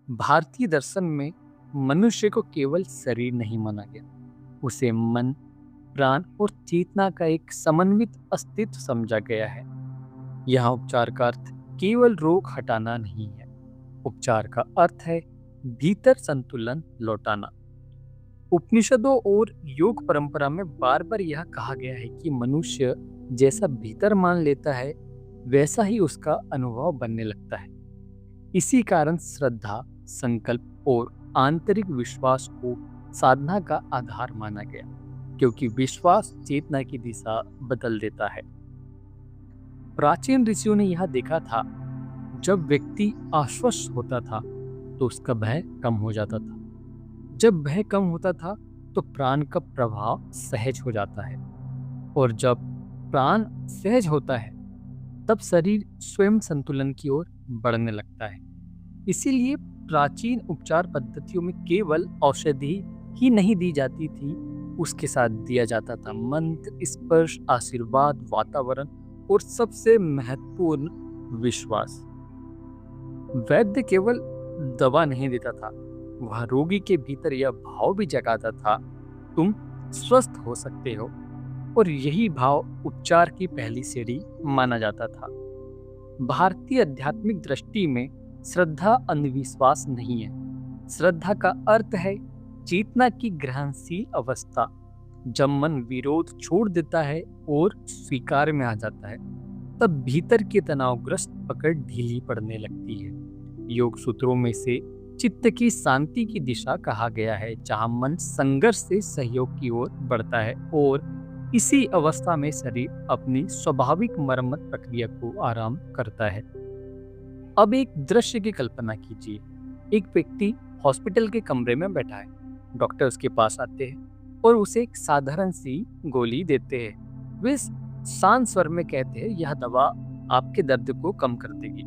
भारतीय दर्शन में मनुष्य को केवल शरीर नहीं माना गया, उसे मन, प्राण और चेतना का एक समन्वित अस्तित्व समझा गया है। यहाँ उपचार का अर्थ केवल रोग हटाना नहीं है, उपचार का अर्थ है भीतर संतुलन लौटाना। उपनिषदों और योग परंपरा में बार बार यह कहा गया है कि मनुष्य जैसा भीतर मान लेता है वैसा ही उसका अनुभव बनने लगता है। इसी कारण श्रद्धा, संकल्प और आंतरिक विश्वास को साधना का आधार माना गया, क्योंकि विश्वास चेतना की दिशा बदल देता है। प्राचीन ऋषियों ने यह देखा था, जब व्यक्ति आश्वस्त होता था तो उसका भय कम हो जाता था। जब भय कम होता था तो प्राण का प्रभाव सहज हो जाता है, और जब प्राण सहज होता है तब शरीर स्वयं संतुलन की ओर बढ़ने लगता है। इसीलिए प्राचीन उपचार पद्धतियों में केवल औषधि ही नहीं दी जाती थी, उसके साथ दिया जाता था मंत्र, स्पर्श, आशीर्वाद, वातावरण और सबसे महत्वपूर्ण विश्वास। वैद्य केवल दवा नहीं देता था, वह रोगी के भीतर यह भाव भी जगाता था, तुम स्वस्थ हो सकते हो, और यही भाव उपचार की पहली सीढ़ी माना जाता था। भारतीय आध्यात्मिक दृष्टि में श्रद्धा अंधविश्वास नहीं है। श्रद्धा का अर्थ है चेतना की ग्रहणशील अवस्था। जब मन विरोध छोड़ देता है और स्वीकार में आ जाता है, तब भीतर की तनावग्रस्त पकड़ ढीली पड़ने लगती है। योग सूत्रों में से चित्त की शांति की दिशा कहा गया है, जहां मन संघर्ष से सहयोग की ओर बढ़ता है, और इसी अवस्था में शरीर अपनी स्वाभाविक मरम्मत प्रक्रिया को आराम करता है। अब एक दृश्य की कल्पना कीजिए। एक व्यक्ति हॉस्पिटल के कमरे में बैठा है। डॉक्टर उसके पास आते हैं और उसे एक साधारण सी गोली देते हैं। वे शांत स्वर में कहते हैं, यह दवा आपके दर्द को कम कर देगी।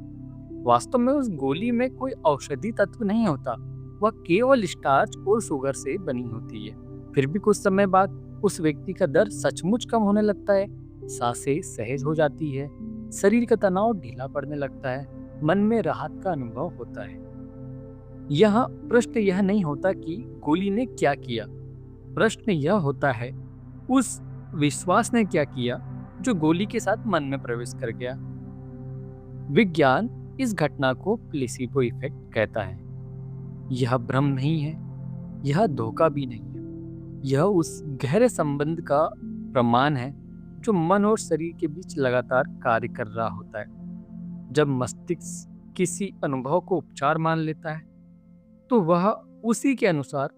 वास्तव में उस गोली में कोई औषधि तत्व नहीं होता, वह केवल स्टार्च और शुगर से बनी होती है। फिर भी कुछ समय बाद उस व्यक्ति का दर्द सचमुच कम होने लगता है, सांसें सहज हो जाती है, शरीर का तनाव ढीला पड़ने लगता है, मन में राहत का अनुभव होता है। यहाँ प्रश्न यह नहीं होता कि गोली ने क्या किया, प्रश्न यह होता है उस विश्वास ने क्या किया जो गोली के साथ मन में प्रवेश कर गया। विज्ञान इस घटना को प्लेसिबो इफेक्ट कहता है। यह भ्रम नहीं है, यह धोखा भी नहीं है, यह उस गहरे संबंध का प्रमाण है जो मन और शरीर के बीच लगातार कार्य कर रहा होता है। जब मस्तिष्क किसी अनुभव को उपचार मान लेता है तो वह उसी के अनुसार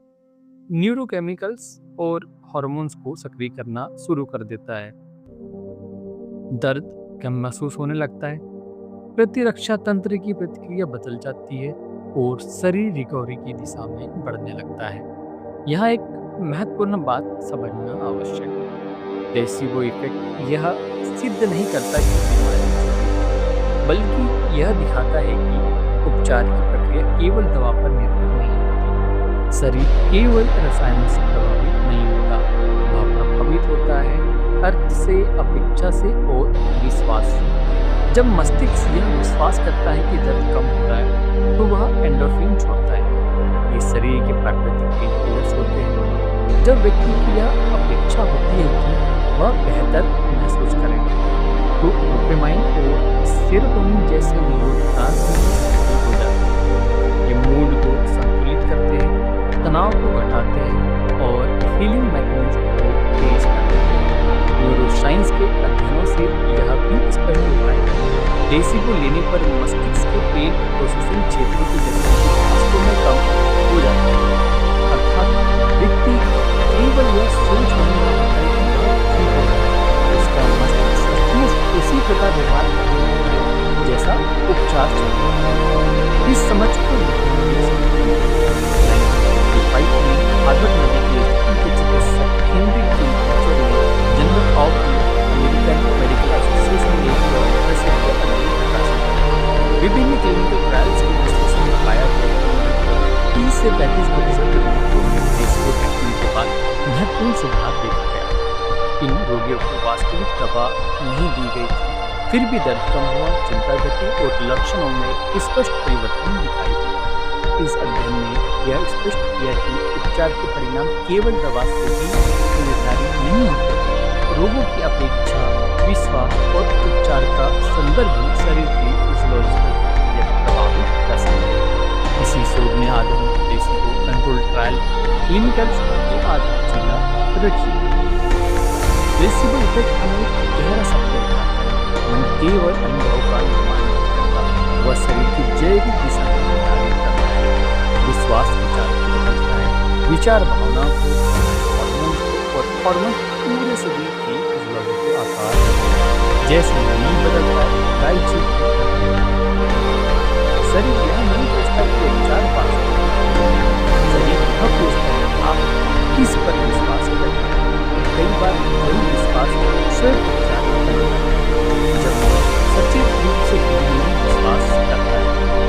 न्यूरोकेमिकल्स और हार्मोन्स को सक्रिय करना शुरू कर देता है। दर्द कम महसूस होने लगता है, प्रतिरक्षा तंत्र की प्रतिक्रिया बदल जाती है और शरीर रिकवरी की दिशा में बढ़ने लगता है। यहाँ एक महत्वपूर्ण बात समझना आवश्यक है। प्लेसिबो इफेक्ट यह सिद्ध नहीं करता कि बीमारी है, बल्कि यह दिखाता है कि उपचार की प्रक्रिया केवल दवा पर निर्भर नहीं होती। शरीर केवल रसायनों से प्रभावित नहीं होता, वह प्रभावित होता है अर्थ से, अपेक्षा से और विश्वास से। जब मस्तिष्क यह विश्वास करता है कि दर्द कम हो रहा है तो वह एंडोर्फिन छोड़ता है। ये शरीर के प्राकृतिक पेनकिलर्स होते हैं। जब व्यक्ति की यह अपेक्षा होती है कि वह बेहतर महसूस करेगा तो डोपामाइन और सेरोटोनिन जैसे न्यूरोट्रांसमीटर्स हो जाते हैं। ये मूड को संतुलित करते हैं, तनाव को घटाते हैं और हीलिंग मैकेनिज्म को तेज कर देते हैं। न्यूरोसाइंस के अध्ययनों से यह भी स्पष्ट होता है। प्लेसिबो लेने पर मस्तिष्क के पेन प्रोसेसिंग क्षेत्रों की गतिविधि वास्तव में कम हो जाती है। अर्थात व्यक्ति केवल यह सोच नहीं रहा है कि वह ठीक हो रहा है, उसका मस्तिष्क सचमुच उसी प्रकार व्यवहार करने लगता है जैसा उपचार चल रहा है। इस समझ को हार्वर्ड मेडिकल के चिकित्सक हेनरी किंगफिशर ने journal of American medical association में विभिन्न क्लिनिकल ट्रायल्स के विश्लेषण में पाया गया कि 30 से 35% रोगियों में प्लेसिबो ट्रीटमेंट के बाद महत्वपूर्ण सुधार देखा गया। इन रोगियों को वास्तविक दवा नहीं दी गई थी, फिर भी दर्द कम हुआ, चिंता घटी और लक्षणों में स्पष्ट परिवर्तन दिखाई दिया। इस अध्ययन ने यह स्पष्ट किया कि उपचार के परिणाम केवल दवा से ही निर्धारित नहीं होते। रोगों की अपेक्षा, विश्वास और उपचार का संदर्भ भी शरीर की फिजियोलॉजिकल प्रक्रिया को प्रभावित कर सकते हैं। इसी शोध ने आधुनिक प्लेसिबो कंट्रोल ट्रायल क्लिनिकल की आधारशिला रखी है। प्लेसिबो इफेक्ट हमें एक गहरा सत्य दिखाता है। मन केवल अनुभव का निर्माण नहीं करता, वह शरीर की जैविक दिशा को निर्धारित करता है। विश्वास विचार को बदलता है, विचार भावना को, और हार्मोन पूरे शरीर की फिजियोलॉजी को आकार देता है। जैसे नींद बदलता है, गाय चीज शरीर यह नहीं पूछता कि उपचार पास शरीर यह पूछता है आप किस पर विश्वास करते हैं। कई बार वही विश्वास स्वयं उपचार करता है। जब सचेत रूप से विश्वास करता है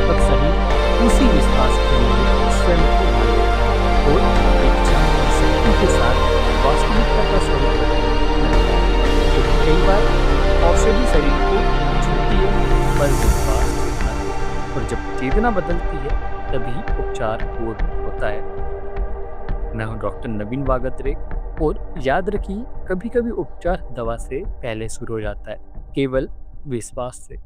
तब शरीर उसी विश्वास के लिए स्वयं को मान लेता है और अपेक्षा शक्ति के साथ वास्तविकता का स्वरूप बदलता है। तो कई बार औषधि शरीर को छूती है पर विश्वास छूटता है, और जब चेतना बदलती है तभी उपचार पूर्ण होता है। मैं हूँ डॉक्टर नवीन वागत्रे, और याद रखिए कभी कभी उपचार दवा से पहले शुरू हो जाता है, केवल विश्वास से।